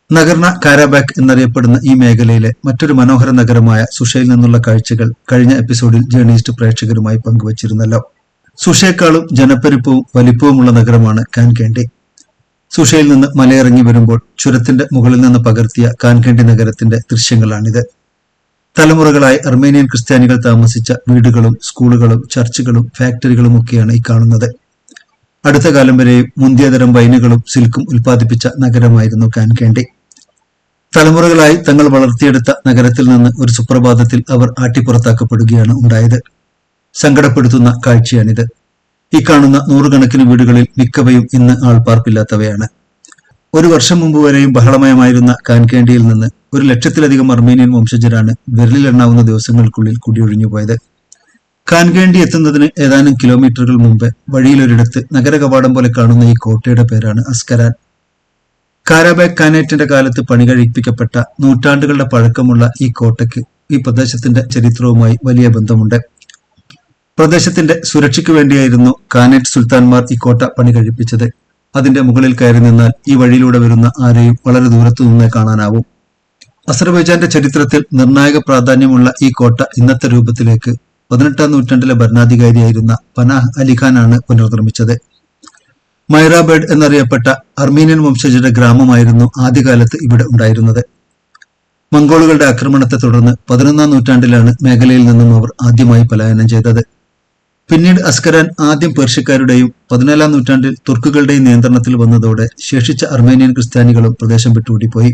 നഗർണ കാരാബാക്ക് എന്നറിയപ്പെടുന്ന ഈ മേഖലയിലെ മറ്റൊരു മനോഹര നഗരമായ സുഷയിൽ നിന്നുള്ള കാഴ്ചകൾ കഴിഞ്ഞ എപ്പിസോഡിൽ ജേർണലിസ്റ്റ് പ്രേക്ഷകരുമായി പങ്കുവച്ചിരുന്നല്ലോ. സുഷയേക്കാളും ജനപ്പെരുപ്പവും വലിപ്പവുമുള്ള നഗരമാണ് കാൻകേണ്ടി. സുഷയിൽ നിന്ന് മലയിറങ്ങി വരുമ്പോൾ ചുരത്തിന്റെ മുകളിൽ നിന്ന് പകർത്തിയ കാൻകേണ്ടി നഗരത്തിന്റെ ദൃശ്യങ്ങളാണിത്. തലമുറകളായി അർമേനിയൻ ക്രിസ്ത്യാനികൾ താമസിച്ച വീടുകളും സ്കൂളുകളും ചർച്ചുകളും ഫാക്ടറികളും ഒക്കെയാണ് ഈ കാണുന്നത്. അടുത്ത കാലം വരെയും മുന്തിയതരം വൈനുകളും സിൽക്കും ഉൽപ്പാദിപ്പിച്ച നഗരമായിരുന്നു കാൻകേണ്ടി. തലമുറകളായി തങ്ങൾ വളർത്തിയെടുത്ത നഗരത്തിൽ നിന്ന് ഒരു സുപ്രഭാതത്തിൽ അവർ ആട്ടിപ്പുറത്താക്കപ്പെടുകയാണ് ഉണ്ടായത്. സങ്കടപ്പെടുത്തുന്ന കാഴ്ചയാണിത്. ഈ കാണുന്ന നൂറുകണക്കിന് വീടുകളിൽ മിക്കവയും ഇന്ന് ആൾപ്പാർപ്പില്ലാത്തവയാണ്. ഒരു വർഷം മുമ്പ് വരെയും ബഹളമയമായിരുന്ന കാൻകേണ്ടിയിൽ നിന്ന് 1,00,000-ലധികം അർമേനിയൻ വംശജരാണ് വിരലിലെണ്ണാവുന്ന ദിവസങ്ങൾക്കുള്ളിൽ കുടിയൊഴിഞ്ഞുപോയത്. കാൻകേണ്ടി എത്തുന്നതിന് ഏതാനും കിലോമീറ്ററുകൾ മുമ്പ് വഴിയിലൊരിടത്ത് നഗരകവാടം പോലെ കാണുന്ന ഈ കോട്ടയുടെ പേരാണ് അസ്കരാൻ. കാരാബാക്ക് ഖാനേറ്റിന്റെ കാലത്ത് പണി കഴിപ്പിക്കപ്പെട്ട നൂറ്റാണ്ടുകളുടെ പഴക്കമുള്ള ഈ കോട്ടയ്ക്ക് ഈ പ്രദേശത്തിന്റെ ചരിത്രവുമായി വലിയ ബന്ധമുണ്ട്. പ്രദേശത്തിന്റെ സുരക്ഷയ്ക്ക് വേണ്ടിയായിരുന്നു ഖാനേറ്റ് സുൽത്താൻമാർ ഈ കോട്ട പണി കഴിപ്പിച്ചത്. അതിന്റെ മുകളിൽ കയറി നിന്നാൽ ഈ വഴിയിലൂടെ വരുന്ന ആരെയും വളരെ ദൂരത്തു നിന്നേ കാണാനാവും. അസർബൈജാന്റെ ചരിത്രത്തിൽ നിർണായക പ്രാധാന്യമുള്ള ഈ കോട്ട ഇന്നത്തെ രൂപത്തിലേക്ക് 18-ാം നൂറ്റാണ്ടിലെ ഭരണാധികാരിയായിരുന്ന പനാഹ് അലിഖാനാണ് പുനർനിർമ്മിച്ചത്. മൈറാബേഡ് എന്നറിയപ്പെട്ട അർമീനിയൻ വംശജരുടെ ഗ്രാമമായിരുന്നു ആദ്യകാലത്ത് ഇവിടെ ഉണ്ടായിരുന്നത്. മംഗോളുകളുടെ ആക്രമണത്തെ തുടർന്ന് 11-ാം നൂറ്റാണ്ടിലാണ് മേഖലയിൽ നിന്നും അവർ ആദ്യമായി പലായനം ചെയ്തത്. പിന്നീട് അസ്കരാൻ ആദ്യം പേർഷ്യക്കാരുടെയും 14-ാം നൂറ്റാണ്ടിൽ തുർക്കുകളുടെയും നിയന്ത്രണത്തിൽ വന്നതോടെ ശേഷിച്ച അർമേനിയൻ ക്രിസ്ത്യാനികളും പ്രദേശം വിട്ടുകൂടിപ്പോയി.